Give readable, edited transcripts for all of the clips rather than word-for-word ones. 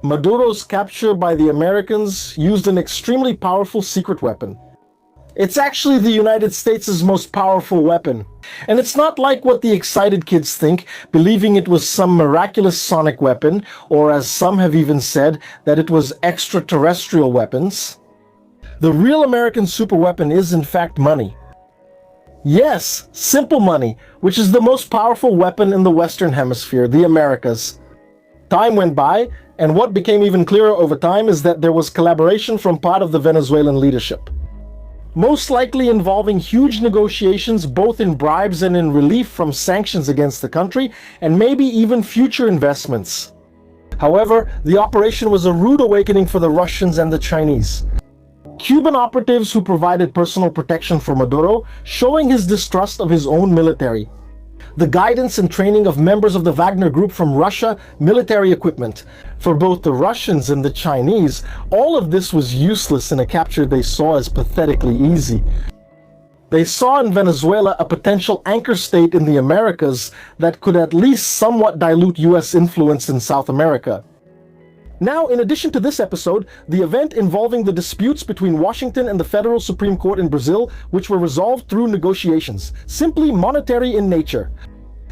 Maduro's capture by the Americans used an extremely powerful secret weapon. It's actually the United States' most powerful weapon. And it's not like what the excited kids think, believing it was some miraculous sonic weapon, or as some have even said, that it was extraterrestrial weapons. The real American superweapon is in fact money. Yes, simple money, which is the most powerful weapon in the Western Hemisphere, the Americas. Time went by, and what became even clearer over time is that there was collaboration from part of the Venezuelan leadership. Most likely involving huge negotiations both in bribes and in relief from sanctions against the country, and maybe even future investments. However, the operation was a rude awakening for the Russians and the Chinese. Cuban operatives who provided personal protection for Maduro, showing his distrust of his own military. The guidance and training of members of the Wagner Group from Russia, military equipment. For both the Russians and the Chinese, all of this was useless in a capture they saw as pathetically easy. They saw in Venezuela a potential anchor state in the Americas that could at least somewhat dilute US influence in South America. Now, in addition to this episode, the event involving the disputes between Washington and the Federal Supreme Court in Brazil, which were resolved through negotiations, simply monetary in nature.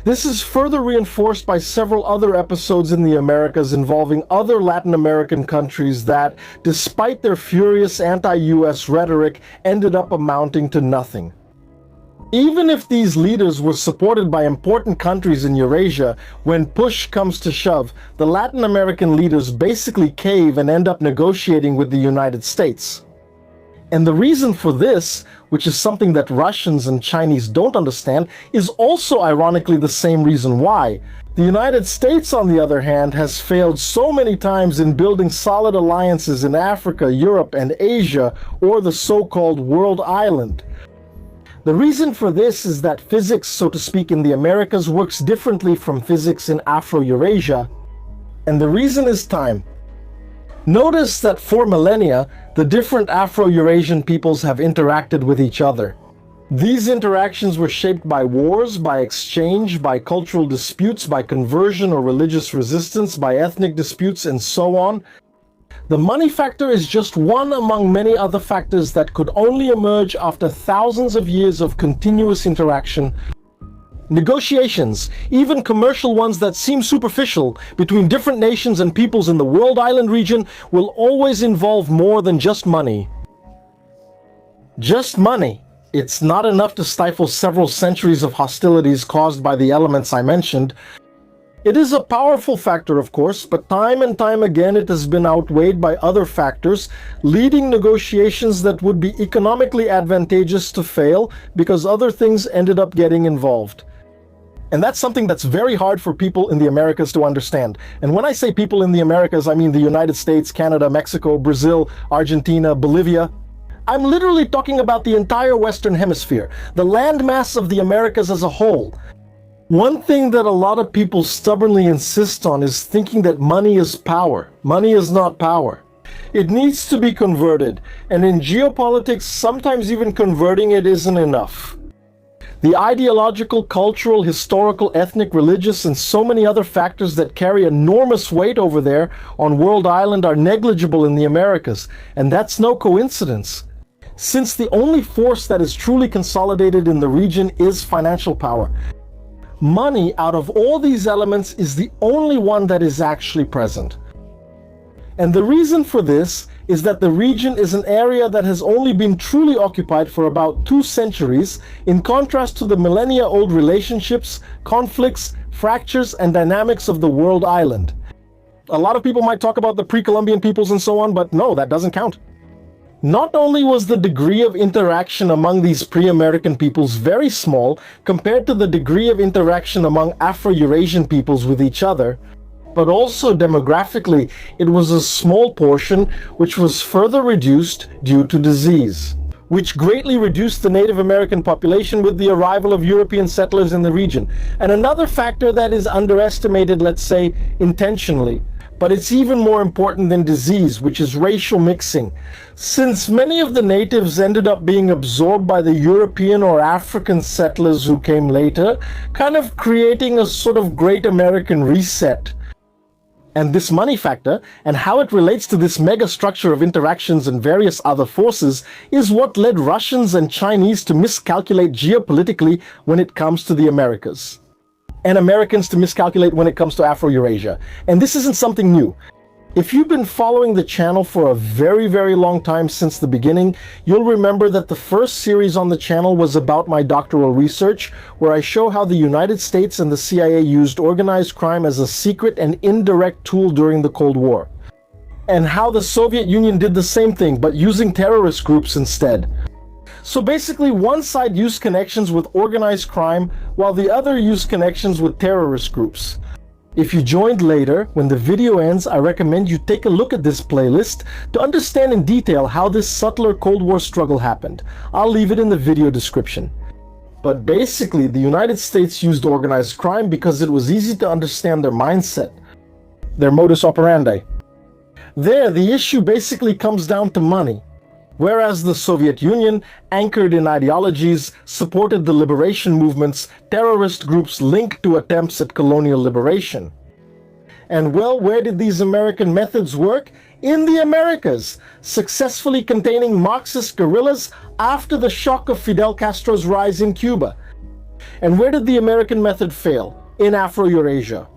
This is further reinforced by several other episodes in the Americas involving other Latin American countries that, despite their furious anti-US rhetoric, ended up amounting to nothing. Even if these leaders were supported by important countries in Eurasia, when push comes to shove, the Latin American leaders basically cave and end up negotiating with the United States. And the reason for this, which is something that Russians and Chinese don't understand, is also ironically the same reason why. The United States, on the other hand, has failed so many times in building solid alliances in Africa, Europe, and Asia, or the so-called World Island. The reason for this is that physics, so to speak, in the Americas works differently from physics in Afro-Eurasia, and the reason is time. Notice that for millennia, the different Afro-Eurasian peoples have interacted with each other. These interactions were shaped by wars, by exchange, by cultural disputes, by conversion or religious resistance, by ethnic disputes, and so on. The money factor is just one among many other factors that could only emerge after thousands of years of continuous interaction. Negotiations, even commercial ones that seem superficial, between different nations and peoples in the World Island region will always involve more than just money. Just money. It's not enough to stifle several centuries of hostilities caused by the elements I mentioned. It is a powerful factor, of course, but time and time again it has been outweighed by other factors, leading negotiations that would be economically advantageous to fail because other things ended up getting involved. And that's something that's very hard for people in the Americas to understand. And when I say people in the Americas, I mean the United States, Canada, Mexico, Brazil, Argentina, Bolivia. I'm literally talking about the entire Western Hemisphere, the landmass of the Americas as a whole. One thing that a lot of people stubbornly insist on is thinking that money is power. Money is not power. It needs to be converted, and in geopolitics, sometimes even converting it isn't enough. The ideological, cultural, historical, ethnic, religious, and so many other factors that carry enormous weight over there on World Island are negligible in the Americas, and that's no coincidence. Since the only force that is truly consolidated in the region is financial power. Money, out of all these elements, is the only one that is actually present. And the reason for this is that the region is an area that has only been truly occupied for about 2 centuries, in contrast to the millennia-old relationships, conflicts, fractures, and dynamics of the World Island. A lot of people might talk about the pre-Columbian peoples and so on, but no, that doesn't count. Not only was the degree of interaction among these pre-American peoples very small compared to the degree of interaction among Afro-Eurasian peoples with each other, but also demographically, it was a small portion which was further reduced due to disease, which greatly reduced the Native American population with the arrival of European settlers in the region. And another factor that is underestimated, let's say, intentionally, but it's even more important than disease, which is racial mixing. Since many of the natives ended up being absorbed by the European or African settlers who came later, kind of creating a sort of great American reset. And this money factor, and how it relates to this mega structure of interactions and various other forces, is what led Russians and Chinese to miscalculate geopolitically when it comes to the Americas, and Americans to miscalculate when it comes to Afro-Eurasia. And this isn't something new. If you've been following the channel for a very, very long time since the beginning, you'll remember that the first series on the channel was about my doctoral research, where I show how the United States and the CIA used organized crime as a secret and indirect tool during the Cold War, and how the Soviet Union did the same thing, but using terrorist groups instead. So basically, one side used connections with organized crime, while the other used connections with terrorist groups. If you joined later, when the video ends, I recommend you take a look at this playlist to understand in detail how this subtler Cold War struggle happened. I'll leave it in the video description. But basically, the United States used organized crime because it was easy to understand their mindset, their modus operandi. There, the issue basically comes down to money. Whereas the Soviet Union, anchored in ideologies, supported the liberation movements, terrorist groups linked to attempts at colonial liberation. And well, where did these American methods work? In the Americas, successfully containing Marxist guerrillas after the shock of Fidel Castro's rise in Cuba. And where did the American method fail? In Afro-Eurasia,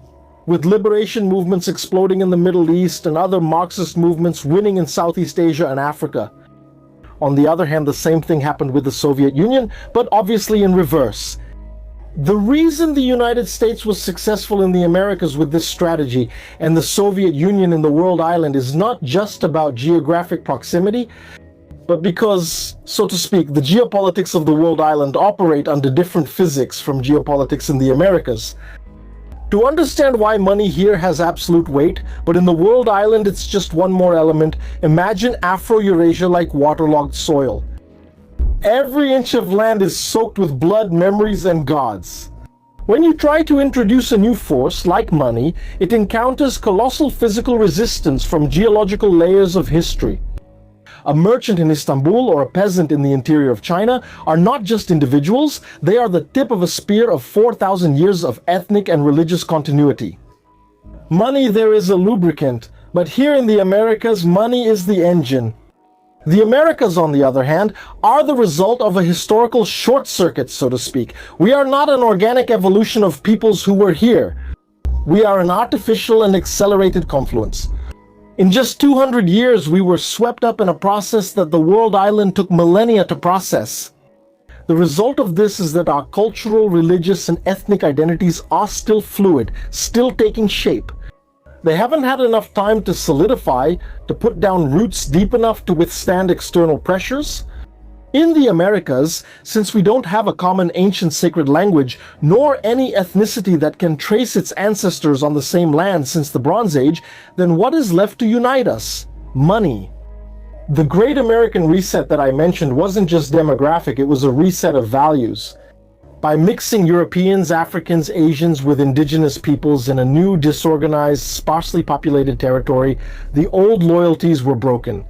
with liberation movements exploding in the Middle East and other Marxist movements winning in Southeast Asia and Africa. On the other hand, the same thing happened with the Soviet Union, but obviously in reverse. The reason the United States was successful in the Americas with this strategy and the Soviet Union in the world island is not just about geographic proximity, but because, so to speak, the geopolitics of the world island operate under different physics from geopolitics in the Americas. To understand why money here has absolute weight, but in the world island it's just one more element, imagine Afro-Eurasia like waterlogged soil. Every inch of land is soaked with blood, memories, and gods. When you try to introduce a new force, like money, it encounters colossal physical resistance from geological layers of history. A merchant in Istanbul or a peasant in the interior of China are not just individuals, they are the tip of a spear of 4,000 years of ethnic and religious continuity. Money there is a lubricant, but here in the Americas, money is the engine. The Americas, on the other hand, are the result of a historical short circuit, so to speak. We are not an organic evolution of peoples who were here. We are an artificial and accelerated confluence. In just 200 years, we were swept up in a process that the world island took millennia to process. The result of this is that our cultural, religious, and ethnic identities are still fluid, still taking shape. They haven't had enough time to solidify, to put down roots deep enough to withstand external pressures. In the Americas, since we don't have a common ancient sacred language, nor any ethnicity that can trace its ancestors on the same land since the Bronze Age, then what is left to unite us? Money. The Great American Reset that I mentioned wasn't just demographic, it was a reset of values. By mixing Europeans, Africans, Asians with indigenous peoples in a new, disorganized, sparsely populated territory, the old loyalties were broken.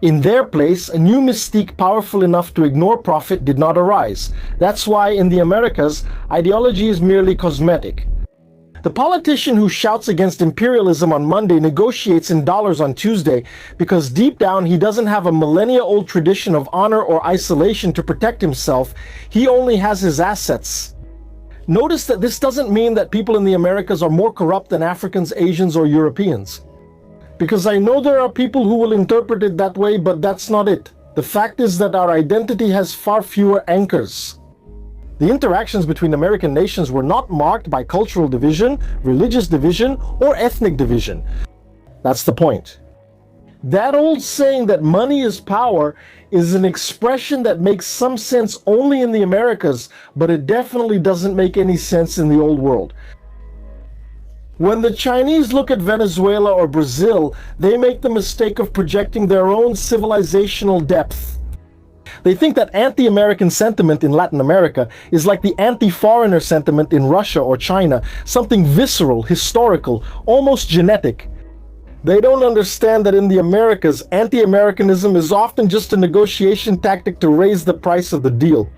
In their place, a new mystique powerful enough to ignore profit did not arise. That's why in the Americas, ideology is merely cosmetic. The politician who shouts against imperialism on Monday negotiates in dollars on Tuesday because deep down he doesn't have a millennia-old tradition of honor or isolation to protect himself. He only has his assets. Notice that this doesn't mean that people in the Americas are more corrupt than Africans, Asians, or Europeans. Because I know there are people who will interpret it that way, but that's not it. The fact is that our identity has far fewer anchors. The interactions between American nations were not marked by cultural division, religious division, or ethnic division. That's the point. That old saying that money is power is an expression that makes some sense only in the Americas, but it definitely doesn't make any sense in the old world. When the Chinese look at Venezuela or Brazil, they make the mistake of projecting their own civilizational depth. They think that anti-American sentiment in Latin America is like the anti-foreigner sentiment in Russia or China, something visceral, historical, almost genetic. They don't understand that in the Americas, anti-Americanism is often just a negotiation tactic to raise the price of the deal.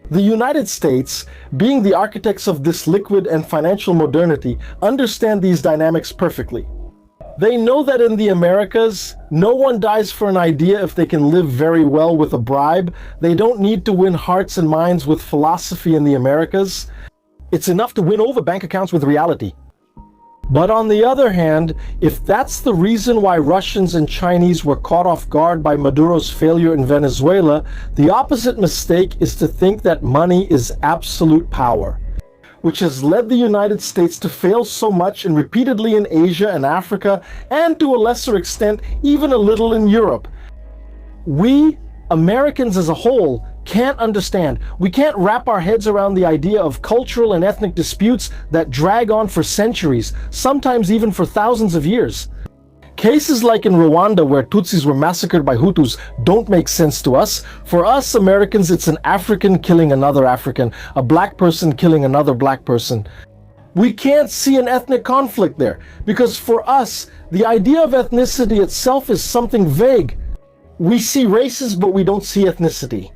The United States, being the architects of this liquid and financial modernity, understand these dynamics perfectly. They know that in the Americas, no one dies for an idea if they can live very well with a bribe. They don't need to win hearts and minds with philosophy in the Americas. It's enough to win over bank accounts with reality. But on the other hand, if that's the reason why Russians and Chinese were caught off guard by Maduro's failure in Venezuela, the opposite mistake is to think that money is absolute power, which has led the United States to fail so much and repeatedly in Asia and Africa, and to a lesser extent, even a little in Europe. We, Americans as a whole, can't understand. We can't wrap our heads around the idea of cultural and ethnic disputes that drag on for centuries, sometimes even for thousands of years. Cases like in Rwanda, where Tutsis were massacred by Hutus, don't make sense to us. For us Americans, it's an African killing another African, a black person killing another black person. We can't see an ethnic conflict there, because for us, the idea of ethnicity itself is something vague. We see races, but we don't see ethnicity.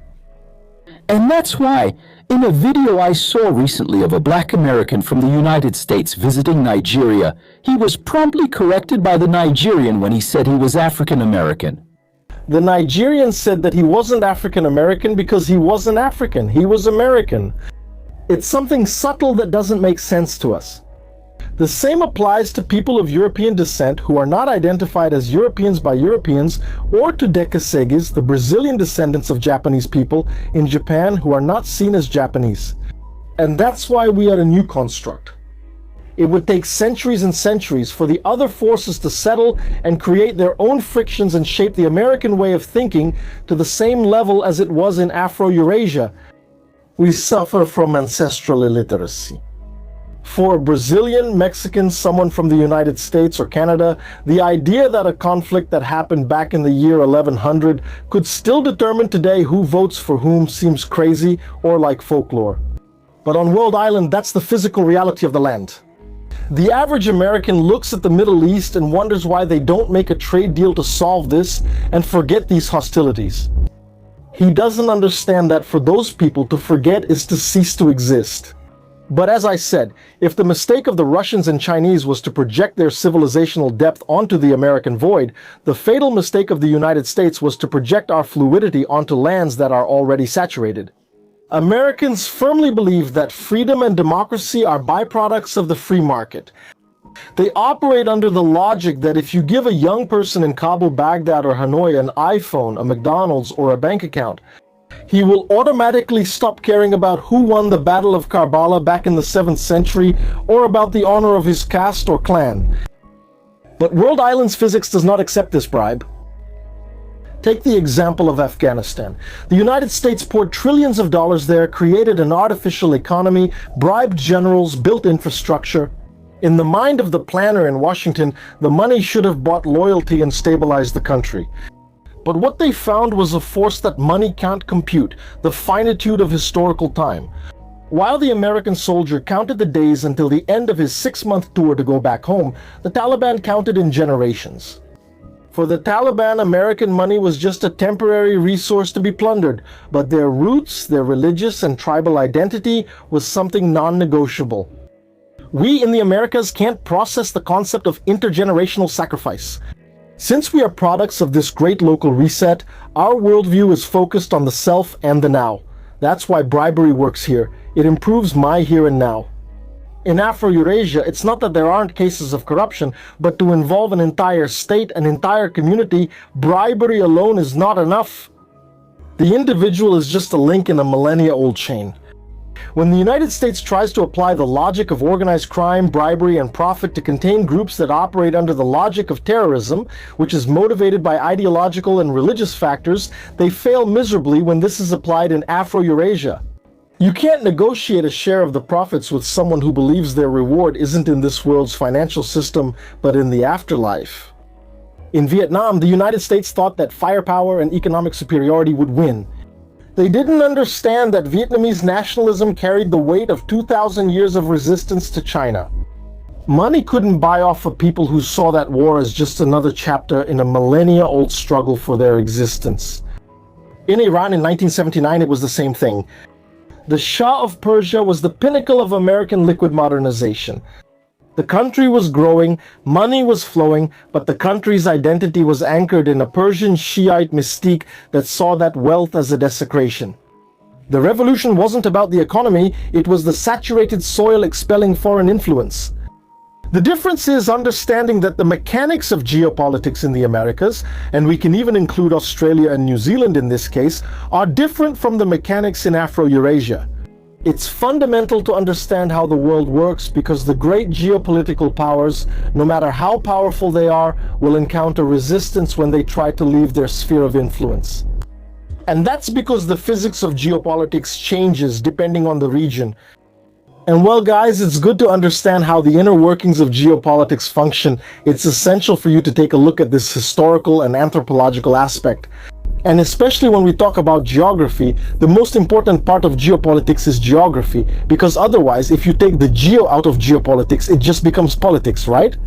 And that's why, in a video I saw recently of a black American from the United States visiting Nigeria, he was promptly corrected by the Nigerian when he said he was African American. The Nigerian said that he wasn't African American because he wasn't African, he was American. It's something subtle that doesn't make sense to us. The same applies to people of European descent who are not identified as Europeans by Europeans, or to Decaseguis, the Brazilian descendants of Japanese people in Japan who are not seen as Japanese. And that's why we are a new construct. It would take centuries and centuries for the other forces to settle and create their own frictions and shape the American way of thinking to the same level as it was in Afro-Eurasia. We suffer from ancestral illiteracy. For a Brazilian, Mexican, someone from the United States or Canada, the idea that a conflict that happened back in the year 1100 could still determine today who votes for whom seems crazy or like folklore. But on World Island, that's the physical reality of the land. The average American looks at the Middle East and wonders why they don't make a trade deal to solve this and forget these hostilities. He doesn't understand that for those people, to forget is to cease to exist. But as I said, if the mistake of the Russians and Chinese was to project their civilizational depth onto the American void, the fatal mistake of the United States was to project our fluidity onto lands that are already saturated. Americans firmly believe that freedom and democracy are byproducts of the free market. They operate under the logic that if you give a young person in Kabul, Baghdad, or Hanoi an iPhone, a McDonald's, or a bank account, he will automatically stop caring about who won the Battle of Karbala back in the 7th century or about the honor of his caste or clan. But World Island's physics does not accept this bribe. Take the example of Afghanistan. The United States poured trillions of dollars there, created an artificial economy, bribed generals, built infrastructure. In the mind of the planner in Washington, the money should have bought loyalty and stabilized the country. But what they found was a force that money can't compute, the finitude of historical time. While the American soldier counted the days until the end of his 6-month tour to go back home, the Taliban counted in generations. For the Taliban, American money was just a temporary resource to be plundered, but their roots, their religious and tribal identity was something non-negotiable. We in the Americas can't process the concept of intergenerational sacrifice. Since we are products of this great local reset, our worldview is focused on the self and the now. That's why bribery works here. It improves my here and now. In Afro-Eurasia, it's not that there aren't cases of corruption, but to involve an entire state, an entire community, bribery alone is not enough. The individual is just a link in a millennia-old chain. When the United States tries to apply the logic of organized crime, bribery, and profit to contain groups that operate under the logic of terrorism, which is motivated by ideological and religious factors, they fail miserably when this is applied in Afro-Eurasia. You can't negotiate a share of the profits with someone who believes their reward isn't in this world's financial system, but in the afterlife. In Vietnam, the United States thought that firepower and economic superiority would win. They didn't understand that Vietnamese nationalism carried the weight of 2,000 years of resistance to China. Money couldn't buy off of people who saw that war as just another chapter in a millennia-old struggle for their existence. In Iran in 1979, it was the same thing. The Shah of Persia was the pinnacle of American liquid modernization. The country was growing, money was flowing, but the country's identity was anchored in a Persian Shiite mystique that saw that wealth as a desecration. The revolution wasn't about the economy, it was the saturated soil expelling foreign influence. The difference is understanding that the mechanics of geopolitics in the Americas, and we can even include Australia and New Zealand in this case, are different from the mechanics in Afro-Eurasia. It's fundamental to understand how the world works because the great geopolitical powers, no matter how powerful they are, will encounter resistance when they try to leave their sphere of influence. And that's because the physics of geopolitics changes depending on the region. And well, guys, it's good to understand how the inner workings of geopolitics function. It's essential for you to take a look at this historical and anthropological aspect. And especially when we talk about geography, the most important part of geopolitics is geography, because otherwise, if you take the geo out of geopolitics, it just becomes politics, right?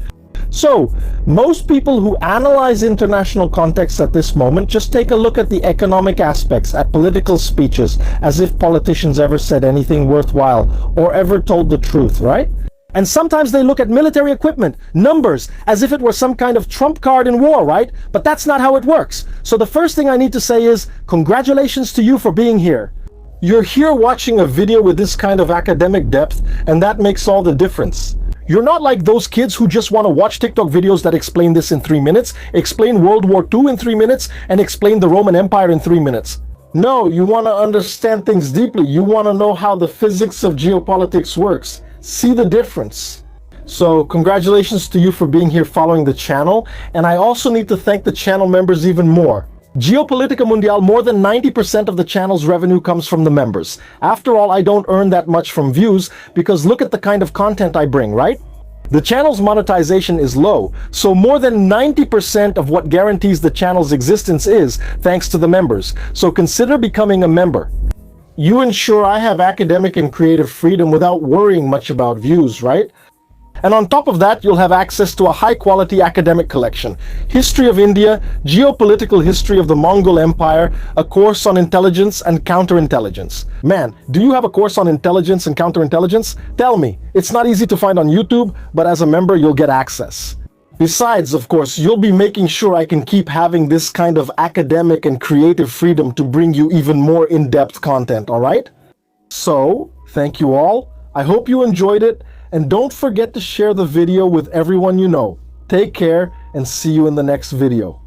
So, most people who analyze international context at this moment just take a look at the economic aspects, at political speeches, as if politicians ever said anything worthwhile or ever told the truth, right? And sometimes they look at military equipment, numbers, as if it were some kind of trump card in war, right? But that's not how it works. So the first thing I need to say is, congratulations to you for being here. You're here watching a video with this kind of academic depth, and that makes all the difference. You're not like those kids who just want to watch TikTok videos that explain this in 3 minutes, explain World War II in 3 minutes, and explain the Roman Empire in 3 minutes. No, you want to understand things deeply. You want to know how the physics of geopolitics works. See the difference. So congratulations to you for being here following the channel, and I also need to thank the channel members even more. Geopolitica Mundial, more than 90% of the channel's revenue comes from the members. After all, I don't earn that much from views because look at the kind of content I bring, right? The channel's monetization is low, so more than 90% of what guarantees the channel's existence is thanks to the members. So consider becoming a member. You ensure I have academic and creative freedom without worrying much about views, right? And on top of that, you'll have access to a high-quality academic collection. History of India, geopolitical history of the Mongol Empire, a course on intelligence and counterintelligence. Man, do you have a course on intelligence and counterintelligence? Tell me. It's not easy to find on YouTube, but as a member, you'll get access. Besides, of course, you'll be making sure I can keep having this kind of academic and creative freedom to bring you even more in-depth content, all right? So, thank you all. I hope you enjoyed it, and don't forget to share the video with everyone you know. Take care, and see you in the next video.